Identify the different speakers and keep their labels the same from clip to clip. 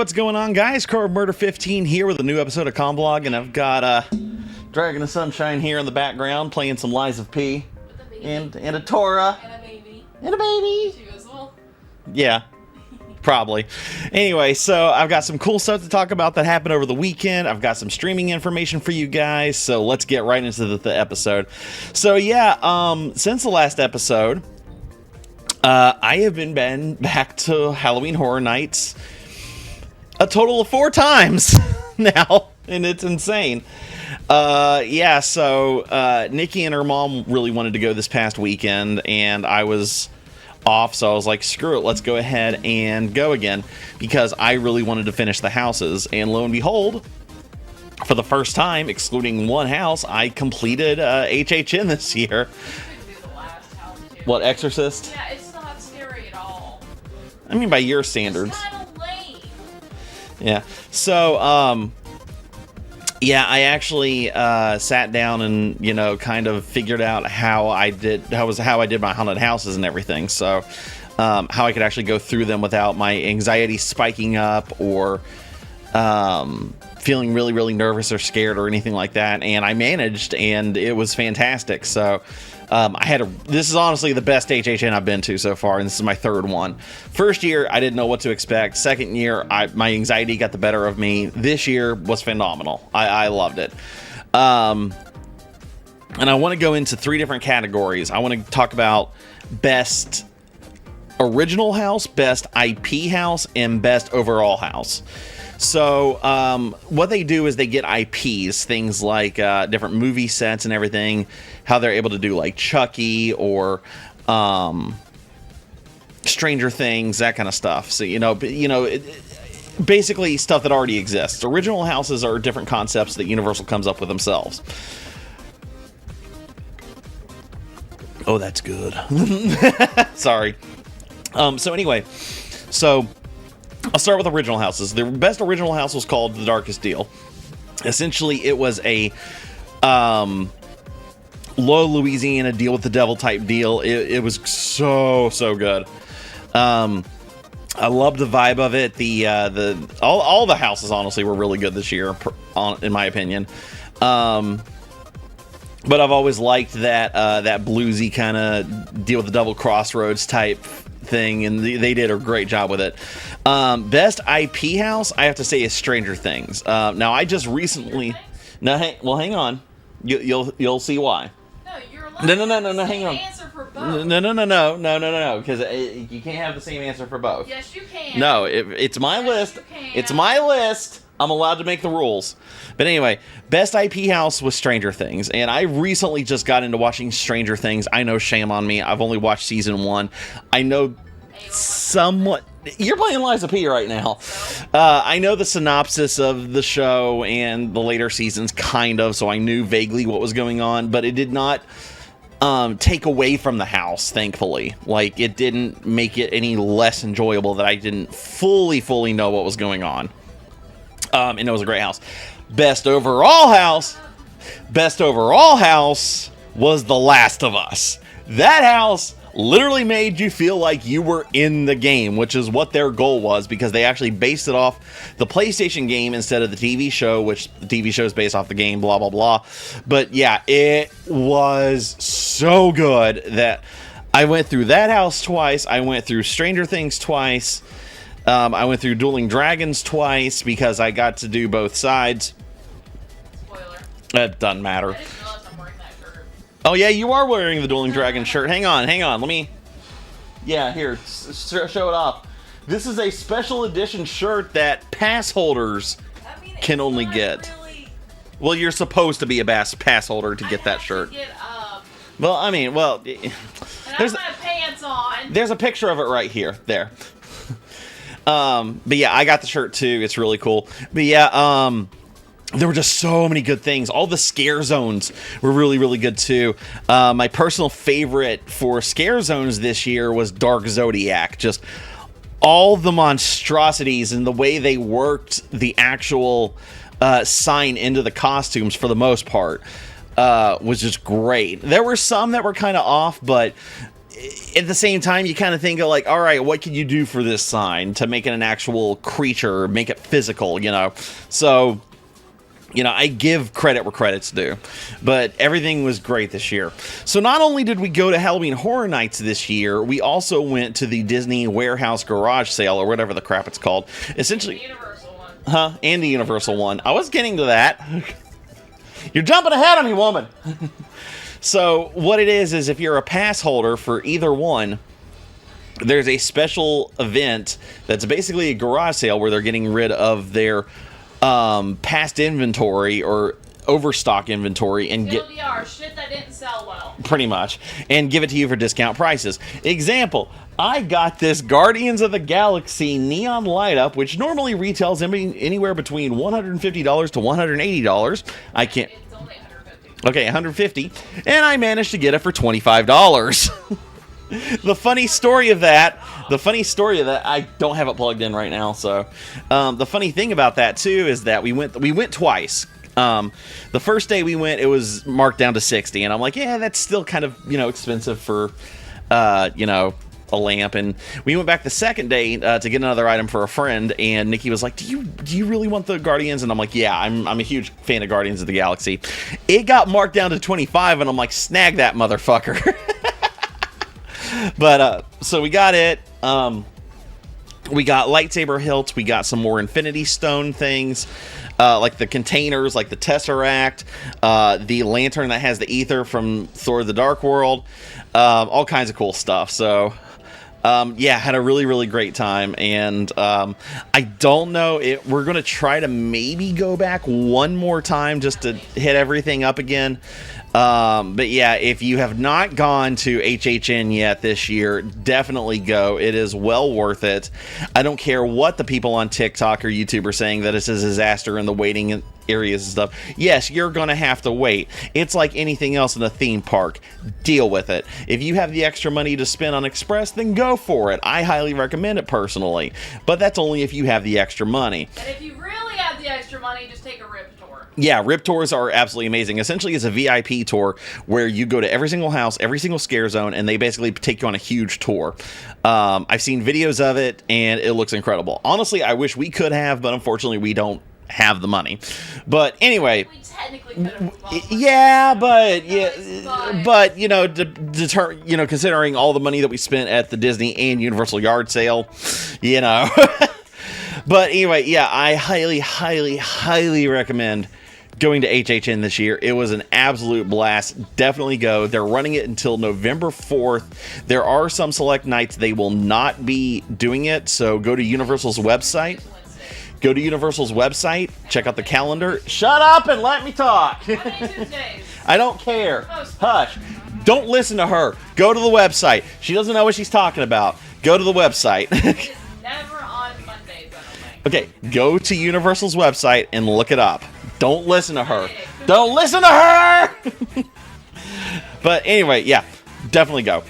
Speaker 1: what's going on, guys? Core Murder 15 here with a new episode of Comblog, and I've got Dragon of Sunshine here in the background playing some Lies of P. And a Tora.
Speaker 2: And a baby.
Speaker 1: And a baby.
Speaker 2: She goes, well.
Speaker 1: Yeah, probably. Anyway, so I've got some cool stuff to talk about that happened over the weekend. I've got some streaming information for you guys, so let's get right into the episode. So yeah, since the last episode, I have been back to Halloween Horror Nights a total of 4 times now, and it's insane. Yeah, so Nikki and her mom really wanted to go this past weekend, and I was off, so I was like, screw it, let's go ahead and go again, because I really wanted to finish the houses, and lo and behold, for the first time, excluding one house, I completed HHN this year.
Speaker 2: You could do the last house too.
Speaker 1: What, Exorcist?
Speaker 2: Yeah, it's not scary at all.
Speaker 1: I mean, by your standards.
Speaker 2: It's kind of lame.
Speaker 1: Yeah. So, yeah, I actually sat down and, you know, kind of figured out how I did my haunted houses and everything. So, how I could actually go through them without my anxiety spiking up or feeling really, really nervous or scared or anything like that. And I managed, and it was fantastic. So, this is honestly the best HHN I've been to so far, and this is my 3rd one. First year, I didn't know what to expect. Second year, my anxiety got the better of me. This year was phenomenal. I loved it. And I want to go into 3 different categories. I want to talk about best original house, best IP house, and best overall house. So what they do is they get IPs, things like different movie sets and everything, how they're able to do like Chucky or Stranger Things, that kind of stuff. So, basically stuff that already exists. Original houses are different concepts that Universal comes up with themselves. Oh, that's good. Sorry. So anyway, I'll start with original houses. The best original house was called The Darkest Deal. Essentially, it was a low Louisiana deal with the devil type deal. It was so good. I loved the vibe of it. All the houses honestly were really good this year, in my opinion. But I've always liked that bluesy kind of deal with the devil crossroads type thing, and they did a great job with it. Best IP house, I have to say, is Stranger Things. Now, I just recently. No, hang on. You'll see why.
Speaker 2: No, you're allowed
Speaker 1: No. Hang on.
Speaker 2: Answer for both.
Speaker 1: No. Because you can't have the same answer for both.
Speaker 2: Yes, you can.
Speaker 1: No, it's my list.
Speaker 2: You can.
Speaker 1: It's my list. I'm allowed to make the rules. But anyway, best IP house was Stranger Things. And I recently just got into watching Stranger Things. I know, shame on me. I've only watched season 1. I know somewhat. You're playing Lies of P right now. I know the synopsis of the show and the later seasons, kind of. So I knew vaguely what was going on. But it did not take away from the house, thankfully. Like, it didn't make it any less enjoyable that I didn't fully know what was going on. And it was a great house. Best overall house was The Last of Us. That house literally made you feel like you were in the game, which is what their goal was, because they actually based it off the PlayStation game instead of the TV show, which the TV show is based off the game, blah, blah, blah. But yeah, it was so good that I went through that house twice. I went through Stranger Things twice. I went through Dueling Dragons twice because I got to do both sides.
Speaker 2: Spoiler.
Speaker 1: It doesn't matter.
Speaker 2: I just realized I'm wearing that shirt.
Speaker 1: Oh, yeah, you are wearing the Dueling Dragon shirt. Hang on. Let me... Yeah, here. Show it off. This is a special edition shirt that pass holders can only get.
Speaker 2: Really...
Speaker 1: Well, you're supposed to be a pass holder to get that shirt. Well, I mean, well...
Speaker 2: And I have my pants on.
Speaker 1: There's a picture of it right here. There. But yeah, I got the shirt too. It's really cool. But yeah, there were just so many good things. All the scare zones were really, really good too. My personal favorite for scare zones this year was Dark Zodiac. Just all the monstrosities and the way they worked the actual sign into the costumes for the most part was just great. There were some that were kind of off, but at the same time, you kind of think of like, all right, what can you do for this sign to make it an actual creature, make it physical, So, I give credit where credit's due, but everything was great this year. So not only did we go to Halloween Horror Nights this year, we also went to the Disney Warehouse Garage Sale, or whatever the crap it's called. Essentially,
Speaker 2: The Universal one.
Speaker 1: And the Universal one. I was getting to that. You're jumping ahead of me, woman. So what it is if you're a pass holder for either one, there's a special event that's basically a garage sale where they're getting rid of their past inventory or overstock inventory and
Speaker 2: TLDR, shit that didn't sell well.
Speaker 1: pretty much, and give it to you for discount prices. Example, I got this Guardians of the Galaxy neon light up, which normally retails anywhere between $150 to $180. I can't.
Speaker 2: It's only 150.
Speaker 1: Okay, $150, and I managed to get it for $25. The funny story of that, I don't have it plugged in right now. So, the funny thing about that too is that we went twice. The first day we went, it was marked down to $60, and I'm like, yeah, that's still kind of expensive for a lamp. And we went back the second day to get another item for a friend, and Nikki was like, do you really want the Guardians? And I'm like, yeah, I'm a huge fan of Guardians of the Galaxy. It got marked down to 25, and I'm like, snag that motherfucker. But so we got it. We got lightsaber hilts. We got some more Infinity Stone things, like the containers, like the Tesseract, the lantern that has the ether from Thor: The Dark World, all kinds of cool stuff. So, yeah, had a really, really great time. And I don't know, we're going to try to maybe go back one more time just to hit everything up again. But yeah, if you have not gone to HHN yet this year, definitely go. It is well worth it. I don't care what the people on TikTok or YouTube are saying that it's a disaster in the waiting areas and stuff. Yes, you're gonna have to wait. It's like anything else in a theme park. Deal with it. If you have the extra money to spend on Express, then go for it. I highly recommend it personally, but that's only if you have the extra money.
Speaker 2: And if you really have the extra money, just take a RIP tour.
Speaker 1: Yeah, RIP tours are absolutely amazing. Essentially, it's a VIP tour where you go to every single house, every single scare zone, and they basically take you on a huge tour. I've seen videos of it, and it looks incredible. Honestly, I wish we could have, but unfortunately, we don't have the money. But anyway,
Speaker 2: We technically could have.
Speaker 1: yeah, but
Speaker 2: Nice,
Speaker 1: but considering all the money that we spent at the Disney and Universal yard sale, But anyway, yeah, I highly, highly, highly recommend going to HHN this year. It was an absolute blast. Definitely go. They're running it until November 4th. There are some select nights they will not be doing it, so go to Universal's website. Go to Universal's website, check out the calendar. Shut up and let me talk.
Speaker 2: Tuesdays.
Speaker 1: I don't care. Hush. Don't listen to her. Go to the website. She doesn't know what she's talking about. Go to the website.
Speaker 2: It's never on Mondays, I don't think.
Speaker 1: Okay, go to Universal's website and look it up. Don't listen to her. Don't listen to her! But anyway, yeah, definitely go.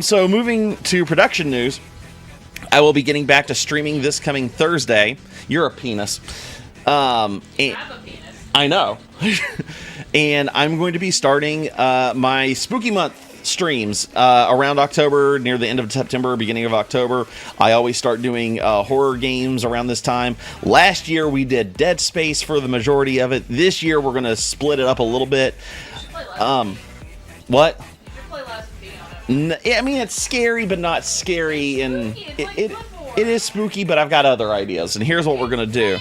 Speaker 1: So moving to production news, I will be getting back to streaming this coming Thursday. You're a penis.
Speaker 2: I have a penis.
Speaker 1: I know. And I'm going to be starting my Spooky Month streams around October, near the end of September, beginning of October. I always start doing horror games around this time. Last year we did Dead Space for the majority of it. This year we're going to split it up a little bit. What? I mean, it's scary, but not scary, and it is spooky, but I've got other ideas, and here's what we're going to do.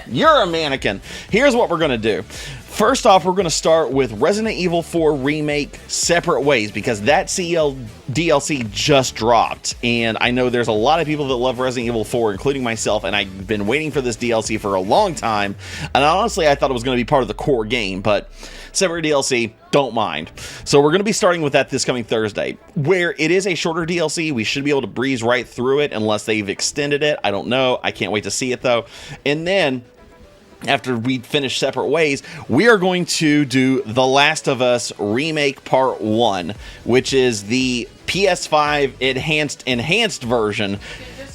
Speaker 1: You're a mannequin. Here's what we're going to do. First off, we're going to start with Resident Evil 4 Remake Separate Ways, because that DLC just dropped, and I know there's a lot of people that love Resident Evil 4, including myself, and I've been waiting for this DLC for a long time, and honestly, I thought it was going to be part of the core game, but separate DLC, don't mind. So we're going to be starting with that this coming Thursday, where it is a shorter DLC. We should be able to breeze right through it unless they've extended it. I don't know. I can't wait to see it, though. And then after we finish Separate Ways, we are going to do The Last of Us Remake Part 1, which is the PS5 enhanced version,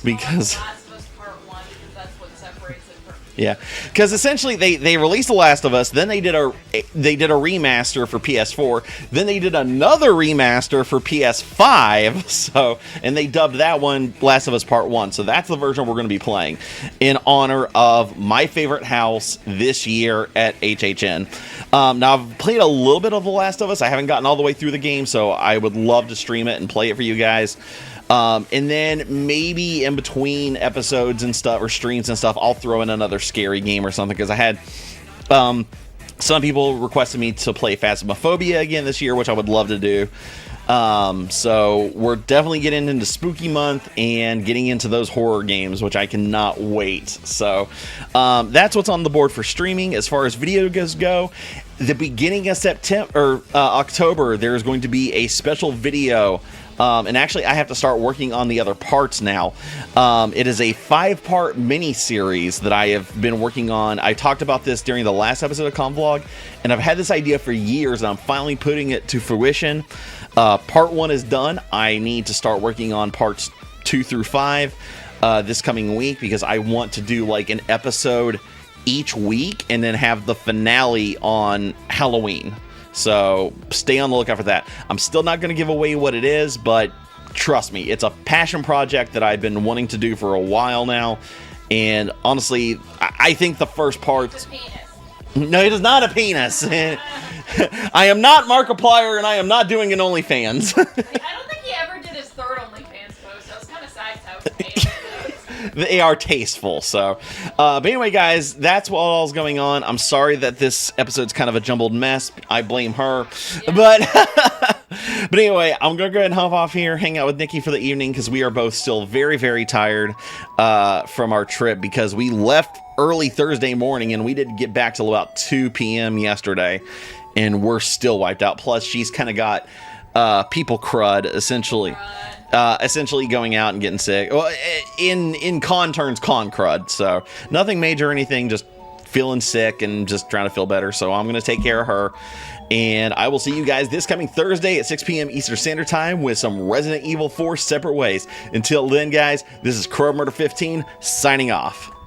Speaker 1: because
Speaker 2: Last of Us Part 1, that's what separates it from
Speaker 1: Yeah, because essentially they released The Last of Us, then they did a remaster for PS4, then they did another remaster for PS5. So, and they dubbed that one Last of Us Part 1. So that's the version we're going to be playing in honor of my favorite house this year at HHN. Now I've played a little bit of The Last of Us. I haven't gotten all the way through the game, so I would love to stream it and play it for you guys. And then maybe in between episodes and stuff, or streams and stuff, I'll throw in another scary game or something, because I had some people requested me to play Phasmophobia again this year, which I would love to do. So we're definitely getting into spooky month and getting into those horror games, which I cannot wait. So that's what's on the board for streaming. As far as videos go, the beginning of September or October, there's going to be a special video. And actually, I have to start working on the other parts now. It is a 5-part mini-series that I have been working on. I talked about this during the last episode of Convlog, and I've had this idea for years, and I'm finally putting it to fruition. Part 1 is done. I need to start working on parts 2 through 5 this coming week, because I want to do like an episode each week and then have the finale on Halloween. So stay on the lookout for that. I'm still not going to give away what it is, but trust me, it's a passion project that I've been wanting to do for a while now. And honestly, I think the first part...
Speaker 2: It's a penis.
Speaker 1: No, it is not a penis. I am not Markiplier, and I am not doing an OnlyFans.
Speaker 2: I don't think he ever did his third OnlyFans post. I was kind of sad how he made those.
Speaker 1: They are tasteful. So but anyway, guys, that's what all's going on. I'm sorry that this episode's kind of a jumbled mess. I blame her.
Speaker 2: Yeah.
Speaker 1: But anyway, I'm gonna go ahead and hop off here, hang out with Nikki for the evening, because we are both still very, very tired from our trip, because we left early Thursday morning and we didn't get back till about 2 p.m. yesterday, and we're still wiped out. Plus, she's kind of got people crud, essentially. Essentially going out and getting sick. Well, in con terms, con crud. So nothing major or anything, just feeling sick and just trying to feel better. So I'm going to take care of her. And I will see you guys this coming Thursday at 6 p.m. Eastern Standard Time with some Resident Evil 4 Separate Ways. Until then, guys, this is Crow Murder 15 signing off.